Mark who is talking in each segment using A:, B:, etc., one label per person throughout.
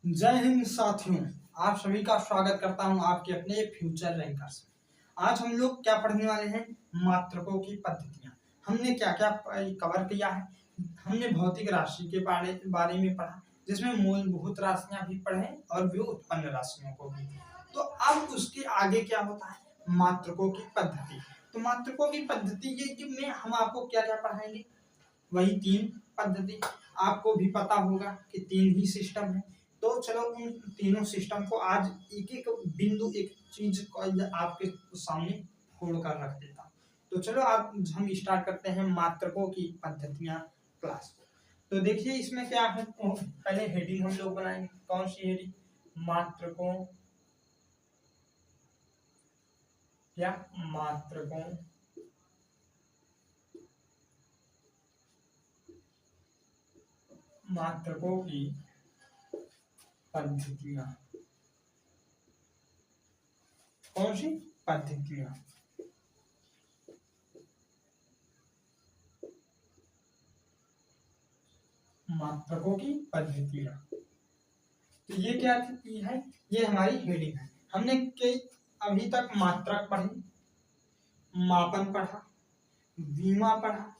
A: जय हिंद साथियों, आप सभी का स्वागत करता हूं आपके अपने फ्यूचर रैंकर्स में। आज हम लोग क्या पढ़ने वाले हैं? मात्रकों की पद्धतियां। हमने क्या क्या कवर किया है? हमने भौतिक राशि के बारे में पढ़ा, जिसमें मूलभूत राशियां भी पढ़े और व्युत्पन्न राशियों को भी। तो अब उसके आगे क्या होता है? मात्रकों की पद्धति। तो मात्रकों की पद्धति में हम आपको क्या क्या पढ़ाएंगे? वही तीन पद्धति। आपको भी पता होगा कि तीन ही सिस्टम है। तो चलो उन तीनों सिस्टम को आज एक एक बिंदु, एक चीज को आपके सामने खोल कर रख देता हूँ। तो चलो आप हम स्टार्ट करते हैं मात्रकों की पद्धतियां क्लास को। तो देखिए इसमें क्या है, पहले हेडिंग हम लोग बनाएंगे। कौन सी हेडिंग? मात्रकों या मात्रकों मात्रकों की पद्धतियां। कौन सी पद्धतियां? मात्रकों की पद्धतियां। तो ये क्या है? ये हमारी हेडिंग है। हमने कई अभी तक मात्रक पढ़ी, मापन पढ़ा, विमा पढ़ा,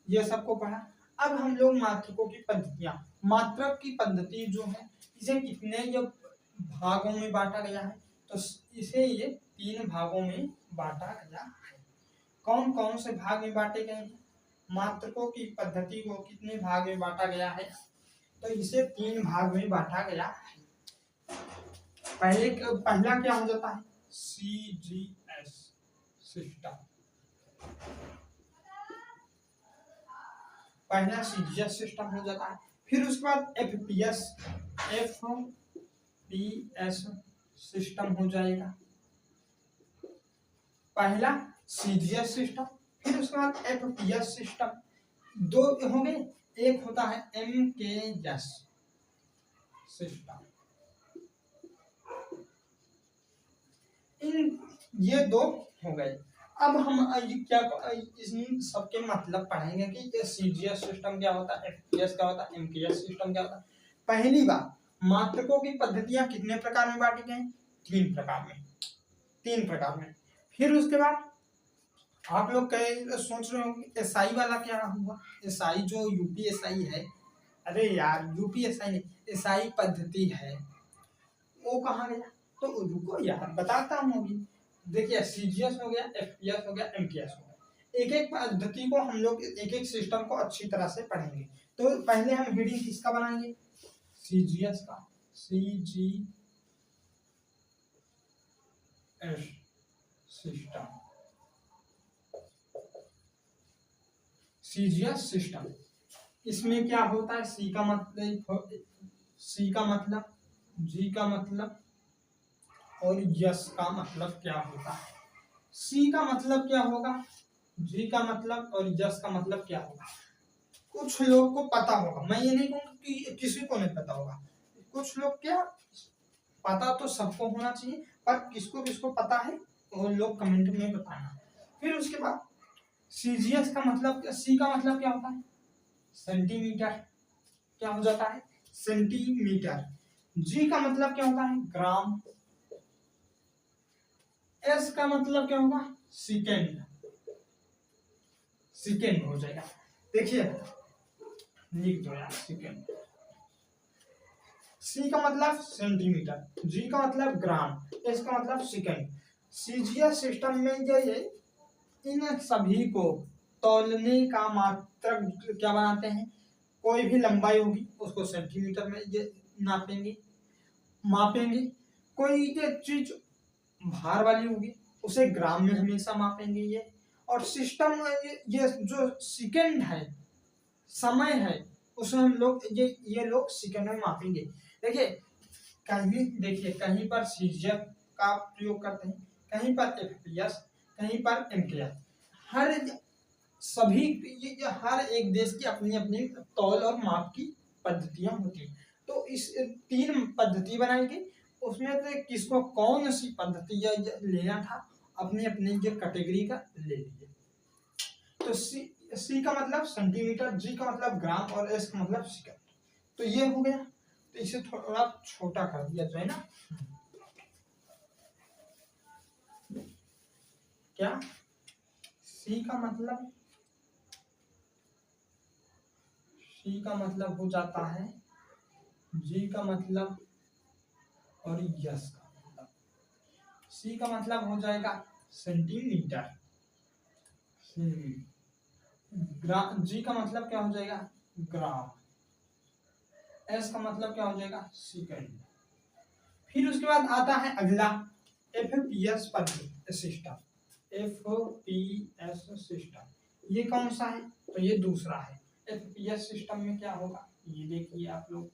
A: ये सबको पढ़ा। अब हम लोग मात्रकों की पद्धतियां। मात्रक की पद्धति जो है, इसे कितने भागों में बांटा गया है? तो इसे ये तीन भागों में बांटा गया है। कौन कौन से भाग में बांटे गए हैं? मात्रकों की पद्धति को कितने भाग में बांटा गया है? तो इसे तीन भाग में बांटा गया है। पहला क्या हो जाता है? CGS system. पहला CGS सिस्टम हो जाता है। फिर उसके बाद FPS सिस्टम हो जाएगा। पहला CGS सिस्टम, फिर उसके बाद FPS सिस्टम। दो हो गए। एक होता है MKS सिस्टम। ये दो हो गए। अब हम क्या इन सबके मतलब पढ़ेंगे कि ये CGS सिस्टम क्या होता है, FPS क्या होता है, MKS सिस्टम क्या होता है। पहली बात, मात्रकों की पद्धतियां कितने प्रकार में बांटी गई? तीन प्रकार में। फिर उसके बाद आप लोग सोच रहे होंगे SI वाला क्या हुआ? SI जो UPSI है, अरे यार UPSI नहीं, SI पद्धति है, वो कहाँ गया? तो रुको यार, बताता हूँ अभी। देखिए CGS हो गया, FPS हो गया, MKS हो गया। एक एक पद्धति को हम लोग एक एक सिस्टम को अच्छी तरह से पढ़ेंगे। तो पहले हम हेडिंग किसका बनाएंगे? CGS का। CGS system. CGS सिस्टम, इसमें क्या होता है? C का मतलब, G का मतलब और यस का मतलब क्या होता है? C का मतलब क्या होगा, G का मतलब और यस का मतलब क्या होगा? कुछ लोग को पता होगा, मैं ये नहीं कहूँगा कि किसी को नहीं पता होगा। कुछ लोग क्या, पता तो सबको होना चाहिए, पर किसको किसको पता है वो लोग कमेंट में बताना। फिर उसके बाद CGS का मतलब, C का मतलब क्या होता है? सेंटीमीटर। क्या हो जाता है? सेंटीमीटर। G का मतलब क्या होता है? ग्राम। S का मतलब क्या होगा? सेकेंड। सेकेंड हो जाएगा। देखिए लिख दो यार, सेकेंड। C का मतलब सेंटीमीटर, G का मतलब ग्राम, S का मतलब सेकेंड। CGS सिस्टम में ये इन सभी को तौलने का मात्रक क्या बनाते हैं? कोई भी लंबाई होगी उसको सेंटीमीटर में ये नापेंगे, मापेंगे। कोई ये चीज भार वाली होगी उसे ग्राम में हमेशा मापेंगे ये। और सिस्टम ये जो सेकेंड है, समय है, उसमें हम लोग ये लोग सेकेंड में मापेंगे। देखिए कहीं पर CGS का प्रयोग करते हैं, कहीं पर FPS, कहीं पर MKS। हर सभी हर एक देश की अपनी अपनी तौल और माप की पद्धतियां होती हैं। तो इस तीन पद्धति बनाएंगे, उसमें से किसको कौन सी पद्धति लेना था, अपनी अपनी जो कैटेगरी का ले लीजिए। तो C का मतलब सेंटीमीटर, G का मतलब ग्राम और S का मतलब सेकंड। तो ये हो गया। तो इसे थोड़ा छोटा कर दिया जाए ना, क्या सी का मतलब, सी का मतलब हो जाता है जी का मतलब और यस का मतलब। सी का मतलब हो जाएगा सेंटीमीटर, जी का मतलब क्या हो जाएगा ग्राम, एस का मतलब क्या हो जाएगा सेकंड। फिर उसके बाद आता है अगला एफपीएस पद्धति सिस्टम, एफपीएस सिस्टम, ये कौन सा है, तो ये दूसरा है। एफपीएस सिस्टम में क्या होगा, ये देखिए आप लोग,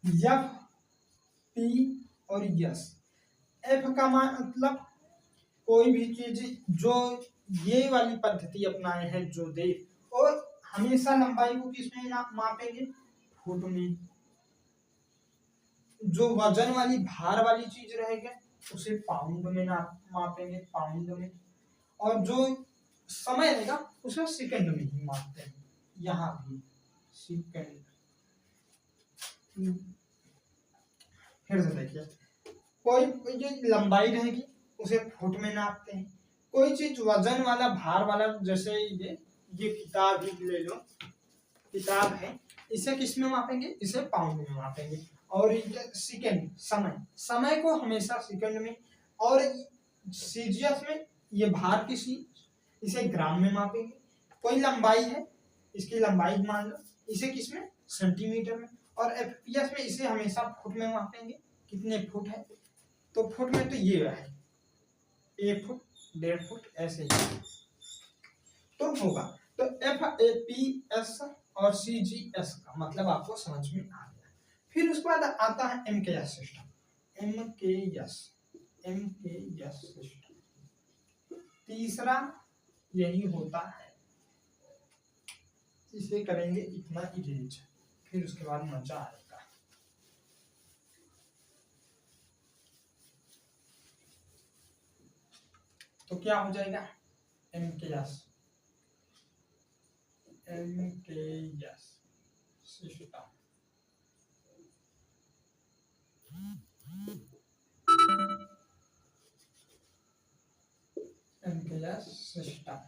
A: एफ पी और यस। एफ का मतलब कोई भी चीज जो ये वाली पद्धति अपनाए हैं जो देश, और हमेशा लंबाई को किसमें मापेंगे, फुट में। जो वजन वाली भार वाली चीज रहेगी उसे पाउंड में मापेंगे, पाउंड में। और जो समय रहेगा उसे सेकंड में ही मापते हैं, यहाँ भी सेकंड। फिर से देखिए, कोई जो लंबाई रहेगी उसे फुट में नापते हैं, कोई चीज वजन वाला भार वाला, जैसे ये किताब ही ले लो, किताब है, इसे किस में मापेंगे, इसे पाउंड में मापेंगे। और सेकंड, समय, समय को हमेशा सेकंड में। और सीजीएस में ये भार किसी, इसे ग्राम में मापेंगे। कोई लंबाई है, इसकी लंबाई मान लो, इसे किसमें, सेंटीमीटर में। और एफपीएस में इसे हमेशा फुट में मापेंगे, कितने फुट है, तो फुट में तो ये है 1 फुट 1.5 फुट ऐसे ही तो होगा। तो एफ ए पी एस और सी जी एस का मतलब आपको समझ में आ गया। फिर उसके बाद आता है M K S system, M K S system तीसरा यही होता है। इसे करेंगे इतना इरेज, फिर उसके बाद मजा आएगा। तो क्या हो जाएगा, M K S system, MKS system,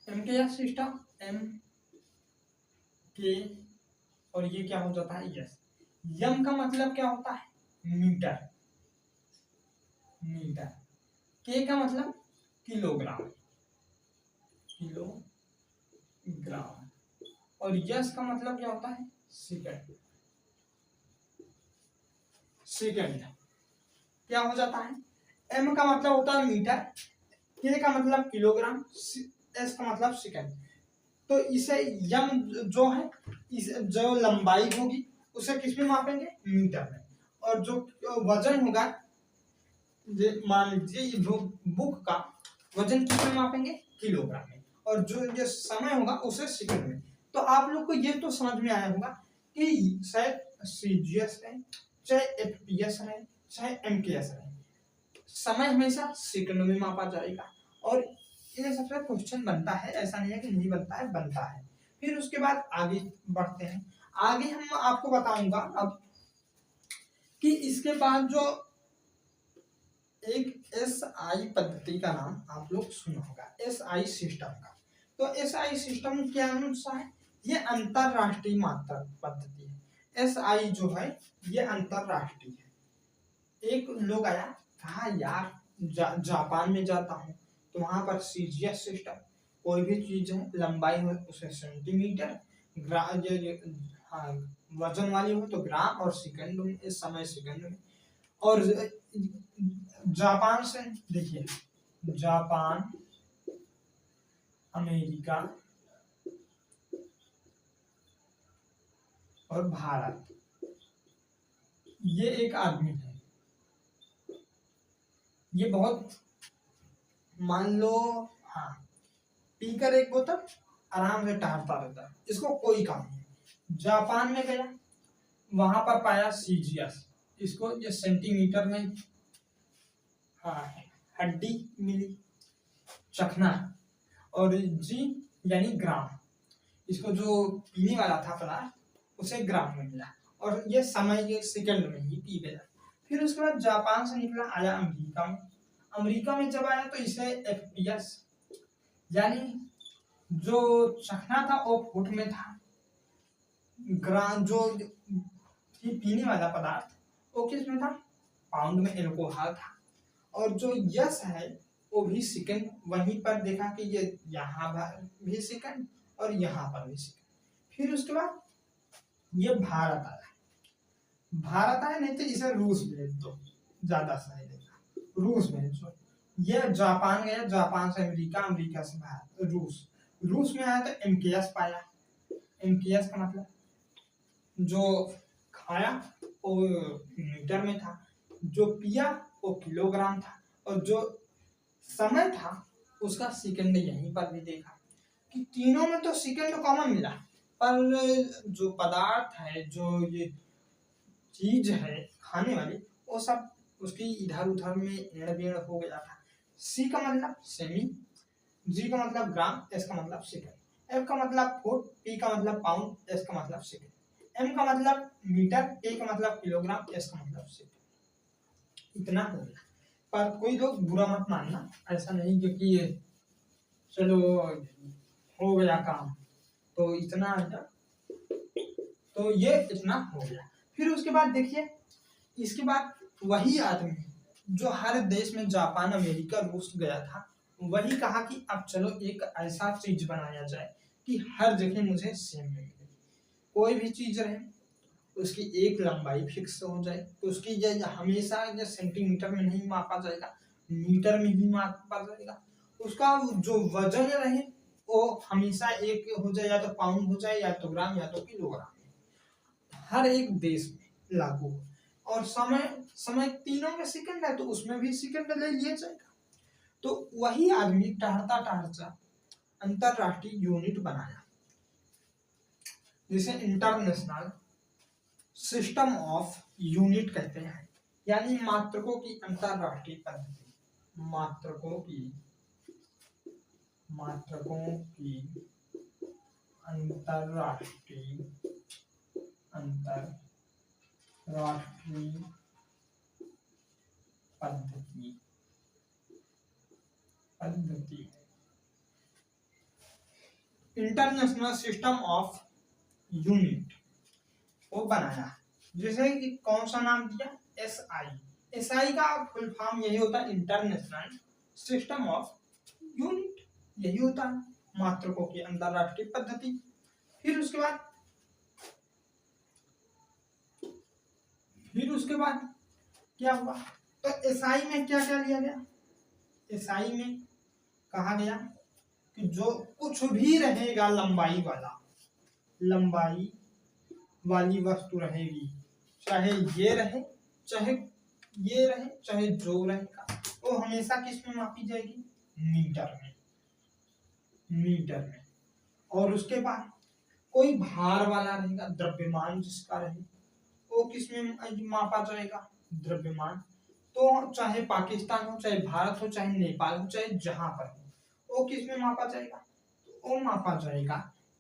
A: MKS system, M K और ये क्या हो जाता है यस। यम का मतलब क्या होता है, मीटर, मीटर। के का मतलब किलोग्राम, किलोग्राम। और यस का मतलब क्या होता है, सेकंड, सेकंड। क्या हो जाता है, एम का मतलब होता है मीटर, के का मतलब किलोग्राम, एस का मतलब सेकंड। तो इसे यम जो है, इस जो लंबाई होगी उसे किस में मापेंगे, मीटर में। और जो वजन होगा, मान लीजिए ये बुक का वजन किस में मापेंगे, किलोग्राम में। और जो ये समय होगा उसे सेकंड में। तो आप लोग को ये तो समझ में आया होगा कि चाहे सीजीएस है, चाहे एफपीएस है, चाहे एमकेएस है, समय हमेशा सेकंड में मापा जाएगा। और ये सबसे क्वेश्चन बनता है, ऐसा नहीं है कि नहीं बनता है, बनता है। फिर उसके बाद आगे बढ़ते हैं। आगे हम आपको बताऊंगा अब कि इसके बाद जो एक एसआई पद्धति का नाम आप लोग सुना होगा, एसआई सिस्टम का। तो एसआई सिस्टम क्या अनुसार है, ये अंतरराष्ट्रीय मात्रक पद्धति है। एसआई जो है ये अंतरराष्ट्रीय है। एक लोग आया, कहा यार जापान में जाता हूँ तो वहां पर सीजीएस सिस्टम, कोई भी चीज है लंबाई हो उसे सेंटीमीटर, हाँ, वजन वाली हो तो ग्राम, और सेकंड में, इस समय सेकंड में। और जापान से देखिए, जापान, अमेरिका और भारत, ये एक आदमी है, ये बहुत, मान लो, हाँ, पीकर एक बोतल आराम से टहलता रहता है, इसको कोई काम नहीं। जापान में गया, वहां पर पाया सीजीएस, इसको ये सेंटीमीटर में, हाँ, हड्डी मिली, चखना, और जी यानी ग्राम, इसको जो पीने वाला था पदार्थ उसे ग्राम में मिला, और ये समय के सेकंड में ही पी गया। फिर उसके बाद जापान से निकला, आया अमेरिका में। अमेरिका में जब आया तो इसे FPS यानी जो चखना था वो फुट में था, ग्राम जो पीने वाला पदार्थ वो किस में था, पाउंड में एल्कोहल था, और जो यस है वो भी सेकंड। वहीं पर देखा कि ये यहाँ भी सेकंड और यहाँ पर भी सेकंड। फिर उसके बाद ये भारत आया, भारत आया नहीं तो इसे रूस भेज दो, ज्यादा सही रहेगा, रूस भेज दो। ये जापान गया, जापान से अमेरिका, अमेरिका से भारत, रूस। रूस में आया तो MKS पाया। MKS का मतलब जो खाया वो मीटर में था, जो पिया वो किलोग्राम था, और जो समय था उसका सेकंड। यहीं पर भी देखा कि तीनों में तो सेकंड कॉमन मिला, पर जो पदार्थ है, जो ये चीज है खाने वाली, वो सब उसकी इधर उधर में एड़ बेड़ हो गया था। C का मतलब सेमी, G का मतलब ग्राम, S का मतलब सेकंड, F का मतलब फुट, P का मतलब पाउंड, S का मतलब सेकंड, M का मतलब मीटर, K का मतलब किलोग्राम, S का मतलब सेकंड। इतना हो गया। पर कोई लोग बुरा मत मानना, ऐसा नहीं क्योंकि ये चलो हो गया काम, तो इतना है, तो ये इतना हो गया। फिर उसके बाद देखिए, इसके बाद वही आदमी जो हर देश में जापान, अमेरिका, रूस गया था, वही कहा कि अब चलो एक ऐसा चीज बनाया जाए कि हर जगह मुझे सेम मिले। कोई भी चीज रहे उसकी एक लंबाई फिक्स हो जाए, उसकी ये हमेशा ये सेंटीमीटर में नहीं मापा जाएगा, मीटर में ही मापा जाएगा। उसका जो वजन रहे वो हमेशा एक हो जाए, या तो पाउंड हो जाए, या तो ग्राम, या तो किलोग्राम, हर एक देश में लागू हो। और समय तीनों में सेकंड है तो उसमें भी सेकंड ले लिया जाएगा। तो वही आदमी टहरता टहरता अंतरराष्ट्रीय यूनिट बनाया, जिसे इंटरनेशनल सिस्टम ऑफ यूनिट कहते हैं, यानी मात्रकों की अंतरराष्ट्रीय पद्धति। मात्रकों की अंतरराष्ट्रीय पद्धति इंटरनेशनल सिस्टम ऑफ यूनिट वो बनाया, जिसे कि कौन सा नाम दिया, SI का फुल फॉर्म यही होता है, इंटरनेशनल सिस्टम ऑफ यूनिट, यही होता है मात्रकों की अंतरराष्ट्रीय पद्धति। फिर उसके बाद क्या हुआ, तो SI में क्या क्या लिया गया, SI में कहा गया कि जो कुछ भी रहेगा लंबाई वाली वस्तु रहेगी, चाहे ये रहे, चाहे ये रहे, चाहे जो रहेगा, वो हमेशा किस में मापी जाएगी, मीटर में। और उसके बाद कोई भार वाला रहेगा, द्रव्यमान जिसका रहे वो किस में मापा जाएगा, द्रव्यमान। तो चाहे पाकिस्तान हो, चाहे भारत हो, चाहे नेपाल हो, चाहे जहां पर हो, वो किस में मापा जाएगा, वो मापा जाएगा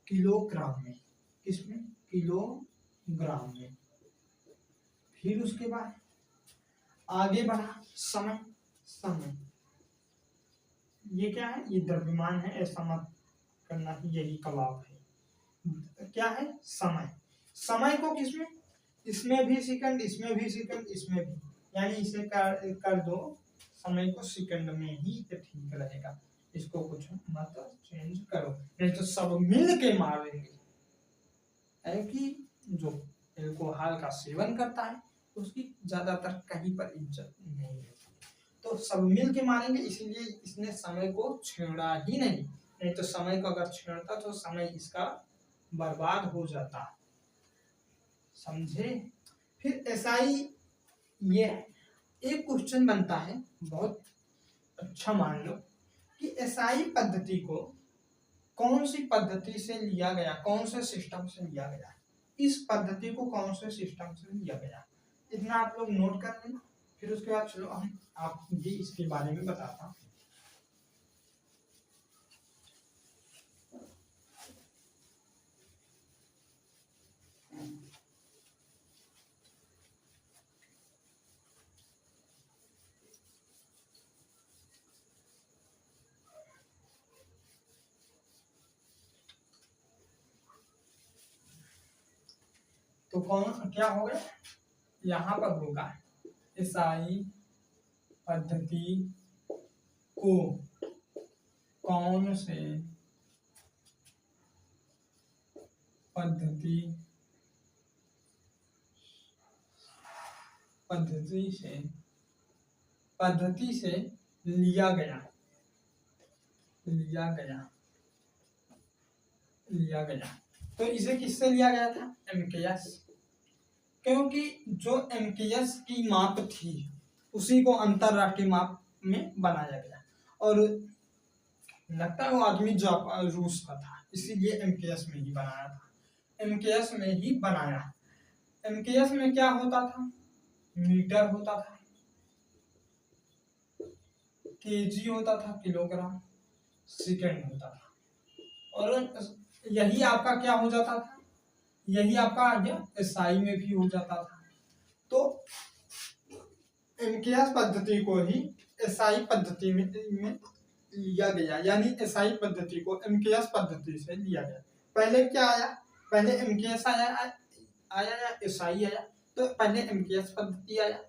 A: किलोग्राम में। किसमें, किलोग्राम में। फिर उसके बाद आगे बढ़ा समय, ये क्या है, ये द्रव्यमान है, ऐसा मत करना कि यही कबाब है। क्या है, समय को किसमें, इसमें भी सेकंड, इसमें भी सेकंड, इसमें भी, यानी इसे कर दो समय को सेकंड में ही तो ठीक रहेगा, इसको कुछ मत चेंज करो, नहीं तो सब मिल के मारेंगे। है कि जो एल्कोहल का सेवन करता है उसकी ज्यादातर कहीं पर इज्जत नहीं है, तो सब मिल के मारेंगे, इसीलिए इसने समय को छेड़ा ही नहीं तो समय को अगर छेड़ता तो समय इसका बर्बाद हो जाता, समझे। फिर SI ये एक क्वेश्चन बनता है बहुत अच्छा, मान लो कि SI पद्धति को कौन सी पद्धति से लिया गया, कौन से सिस्टम से लिया गया, इस पद्धति को कौन से सिस्टम से लिया गया, इतना आप लोग नोट कर लेना। फिर उसके बाद चलो हम आप भी इसके बारे में बताता हूँ। तो कौन क्या हो गया, यहाँ पर होगा SI पद्धति को कौन से पद्धति से लिया गया तो इसे किससे लिया गया था, MKS, क्योंकि जो MKS की माप थी उसी को अंतरराष्ट्रीय माप में बनाया गया, और लगता है वो आदमी जापान रूस का था, इसीलिए MKS में ही बनाया था। MKS में ही बनाया। MKS में क्या होता था, मीटर होता था, केजी होता था, किलोग्राम, सेकंड होता था, और यही आपका क्या हो जाता था, यही आपका आ गया SI में भी हो जाता था। तो MKS पद्धति को ही SI पद्धति में लिया गया, यानी SI पद्धति को MKS पद्धति से लिया गया। पहले क्या आया, पहले MKS आया या SI आया, तो पहले MKS पद्धति आया,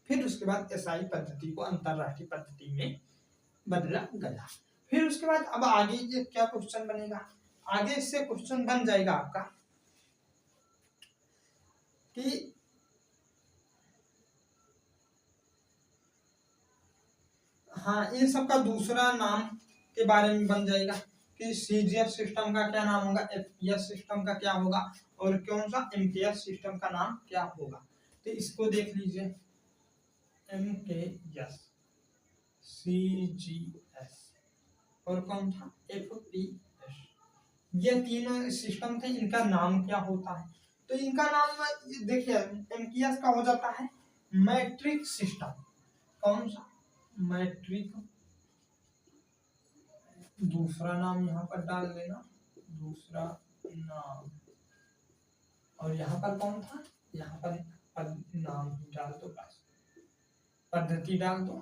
A: फिर उसके बाद SI पद्धति को अंतरराष्ट्रीय पद्धति में बदला गया। फिर उसके बाद अब आगे ये क्या क्वेश्चन बनेगा, आगे इससे क्वेश्चन बन जाएगा आपका कि हाँ, इन सब का दूसरा नाम के बारे में बन जाएगा कि CGS सिस्टम का क्या नाम होगा, FPS सिस्टम का क्या होगा, और कौन सा MKS सिस्टम का नाम क्या होगा। तो इसको देख लीजिए, MKS, CGS और कौन था FPS, ये तीनों सिस्टम थे, इनका नाम क्या होता है। तो इनका नाम देखिए, MKS का हो जाता है मैट्रिक सिस्टम, कौन सा, मैट्रिक, दूसरा नाम यहाँ पर डाल देना, दूसरा नाम, और यहाँ पर कौन था, यहाँ पर नाम डाल दो, बस पद्धति डाल दो,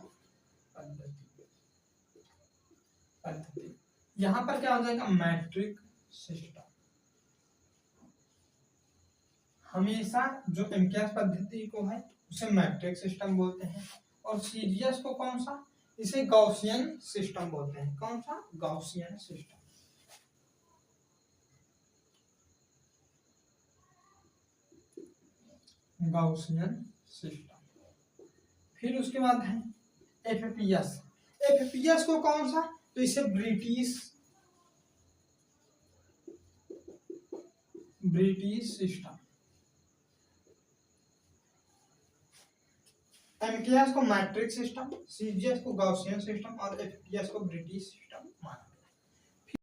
A: पद्धति यहाँ पर क्या हो जाएगा, मैट्रिक सिस्टम। हमेशा जो MKS पद्धति को है उसे मैट्रिक सिस्टम बोलते हैं, और CGS को कौन सा, इसे गॉसियन सिस्टम बोलते हैं। कौन सा, गॉसियन सिस्टम। Gaussian system. फिर उसके बाद है FPS। FPS को कौन सा, तो इसे ब्रिटिश सिस्टम। MKS को मैट्रिक सिस्टम, CGS को गॉसियन सिस्टम और FPS को ब्रिटिश सिस्टम माना।